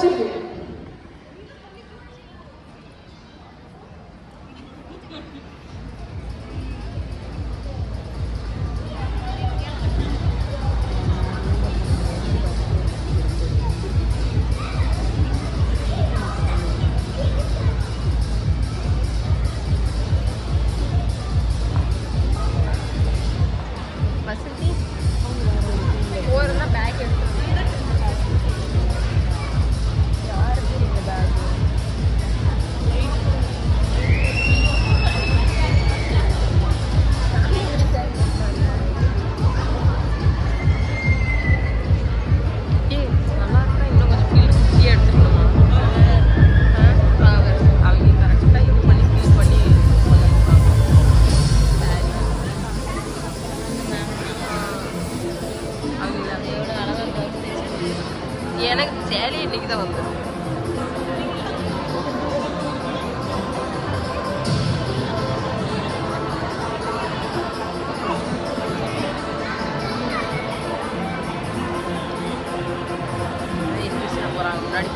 வச்சிருக்கு. எனக்கு சேலி இன்னைக்கு தான் வந்து போறாங்க முன்னாடி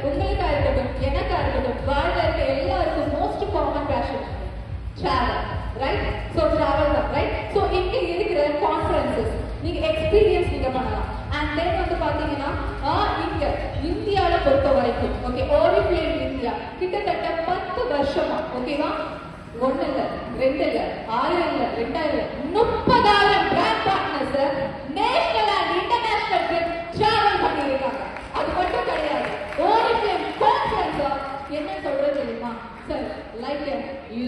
உங்களுக்கா இருக்கட்டும், எனக்கா இருக்கட்டும், வேர்ல்ட்ல இருக்க எல்லாருக்கும் most common passion travel, right? So travel தான், right? So இங்க இருக்கிற கான்ஃபரன்சஸ் நீங்க எக்ஸ்பீரியன்ஸ் நீங்க பண்ணலாம். அண்ட் தென் வந்து பாத்தீங்கன்னா இங்க இந்தியால பொறுத்த வரைக்கும் ஓகே ஓரிஃப்ளேம் இந்தியா கிட்டத்தட்ட 10 வருஷமா ஓகேவா 1 இல்ல 2 இல்ல 1000 இல்ல 2000 30,000 brand partners national and international travel பண்ணிருக்காங்க. அது மட்டும் கிடையாது, ஓரிஃப்ளேம் கான்ஃபரன்ஸ் என்ன சொல்றது தெரியுமா sir, like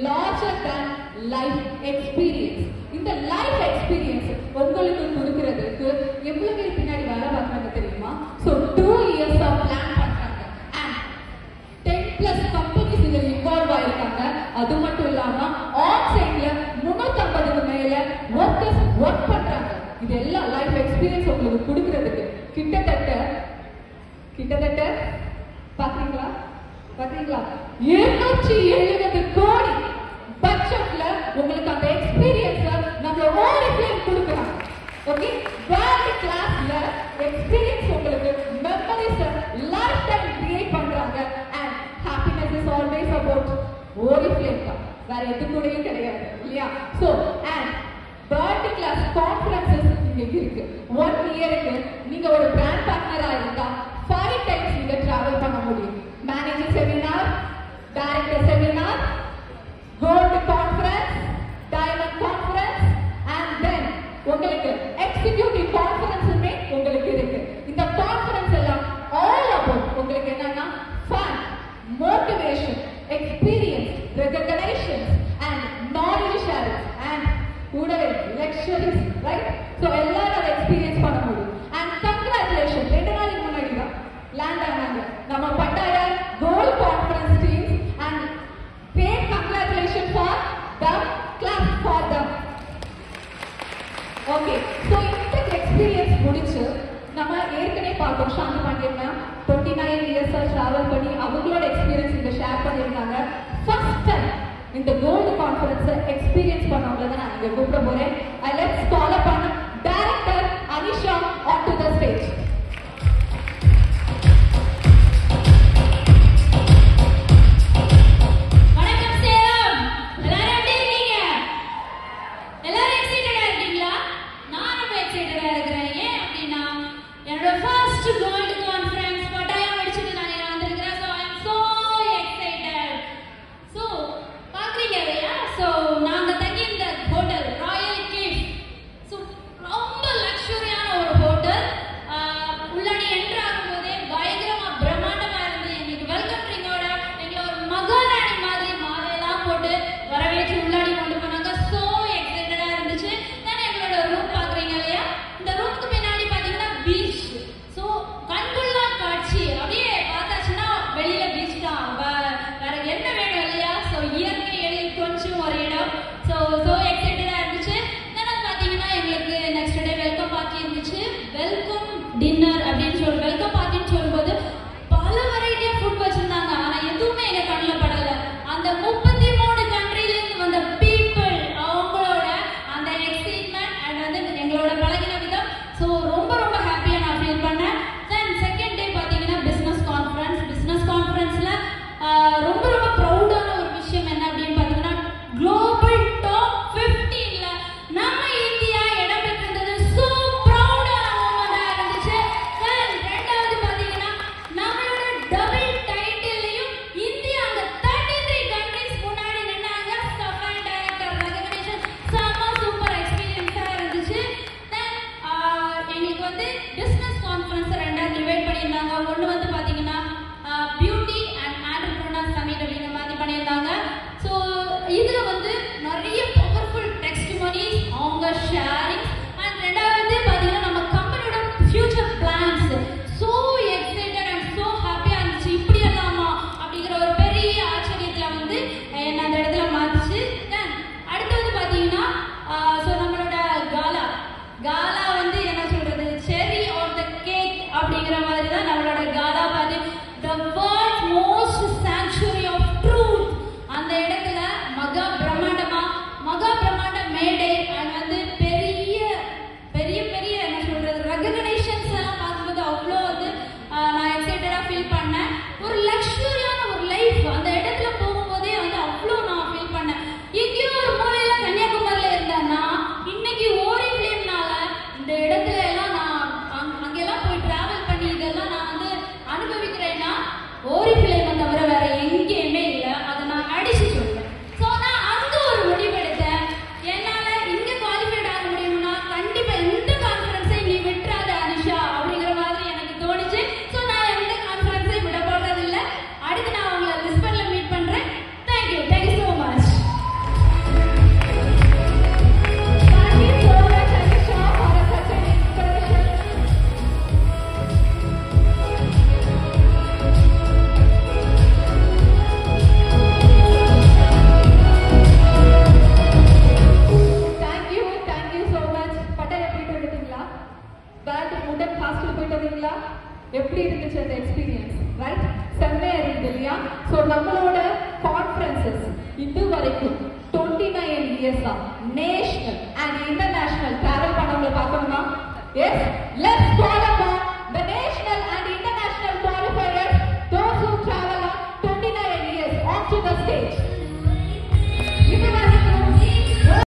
larger than life experience. இந்த லைஃப் எக்ஸ்பீரியன்ஸ் உங்களுக்கு கொடுக்கிறதுக்கு எவ்வளவு பேர் பின்னாடி வேலை பார்க்கறாங்க தெரியுமா? ஸோ 2 years பிளான் பண்றாங்க அண்ட் 10+ கம்பெனிஸ் இதுல இன்வால்வ் ஆயிருக்காங்க. அது மட்டும் இல்லாம ஆன் சைட்ல 350க்கு மேல ஒர்க்கர்ஸ் ஒர்க் பண்றாங்க. இது எல்லாம் லைஃப் எக்ஸ்பீரியன்ஸ் உங்களுக்கு கொடுக்கிறதுக்கு கிட்டத்தட்ட பாத்தீங்களா 270 கோடி பட்ஜெட்ல உங்களுக்கு அந்த எக்ஸ்பீரியன்ஸ் நம்ம ஓரிஃப்ளேம் கொடுக்கறாங்க. ஓகே, வேர்ல்ட் கிளாஸ்ல எக்ஸ்பீரியன்ஸ் உங்களுக்கு மெமரிஸ் லைஃப் டைம் கிரியேட் பண்றாங்க. And happiness is always about Oriflame தான், வேற எது கூடயும் கிடையாது இல்லையா? So and world class conferences இங்க இருக்கு. 1 இயருக்கு நீங்க ஒரு பிராண்ட் பார்ட்னரா இருந்தா 5 டைம்ஸ் நீங்க டிராவல் பண்ண முடியும். Manager seminar, director seminar, gold conference, diamond conference and then உங்களுக்கு எக்ஸிகியூட்டிவ் கான்ஃபரன்ஸுமே உங்களுக்கு இருக்கு. இந்த கான்ஃபரன்ஸ் எல்லாம் ஆல் அபவுட் உங்களுக்கு என்னன்னா fun, motivation, experience, recognition and knowledge sharing and கூடவே லெக்சரிஸ், ரைட்? ஸோ எல்லாரும் எக்ஸ்பீரியன்ஸ் பண்ண முடியும். அண்ட் கங்க்ராச்சுலேஷன், 2 நாளைக்கு முன்னாடி தான் லேண்ட் ஆனாங்க நம்ம பட்டாயர் gold conference team and great congratulations for them, clap for them. Okay, so இந்த எக்ஸ்பீரியன்ஸ் முடிச்சு நம்ம ஏற்கனவே பார்த்தோம் சாந்தி பாண்டியன் மேம் 29 years டிராவல் பண்ணி அவங்களோட எக்ஸ்பீரியன்ஸ் இங்க ஷேர் பண்ணியிருந்தாங்க. ஃபர்ஸ்ட் டைம் இந்த கோல்டு கான்ஃபரன்ஸ் எக்ஸ்பீரியன்ஸ் பண்ணவங்கள தான் நான் இங்க கூப்பிட போறேன். Let's call upon director Anisha on to the stage. நாங்க தங்கி இந்த ஹோட்டல் ராயல் கிளிஃப் லக்ஸூரியான ஒரு லைஃப். அந்த இடத்துல போகும்போதே வந்து அவ்வளோ நான் ஃபீல் பண்ணேன். எங்கேயோ ஒரு மூலையில கன்னியாகுமரியில இருந்தேன்னா இன்னைக்கு ஓரிஃப்ளேம்னால இந்த இடத்துல எல்லாம் நான் அங்கெல்லாம் போய் டிராவல் பண்ணி இதெல்லாம் நான் வந்து அனுபவிக்கிறேன்னா ஓரிஃப்ளேமை தவிர வேற எங்கேயுமே இல்லை. அதை நான் அடிச்சு சொல்றேன். ஸோ நான் அங்க ஒரு முடிவெடுத்தேன். என்னால இங்க குவாலிஃபைட் ஆக முடியும்னா கண்டிப்பா இந்த கான்ஃபரன்ஸை நீ விட்டுறாத அனிஷா அப்படிங்கிற மாதிரி எனக்கு தோணுச்சு. ஸோ நான் எந்த கான்ஃபரன்ஸை விட போறது இல்லை. அடுத்து நான் உங்களை லிஸ்பன்ல மீட் பண்றேன். Thank you so much. எப்படி இருந்துச்சு அந்த எக்ஸ்பீரியன்ஸ்? ரைட், செம்மையா இருந்தது இல்லையா? ஸோ நம்மளோட கான்ஃபரன்சஸ் இது வரைக்கும் 29 இயர்ஸா நேஷனல் அண்ட் இன்டர்நேஷனல் டிராவல் பண்ணவங்களை பார்க்கணுமா? Yes, let's call upon the national and international qualifiers, those who travel on 29 years onto the stage.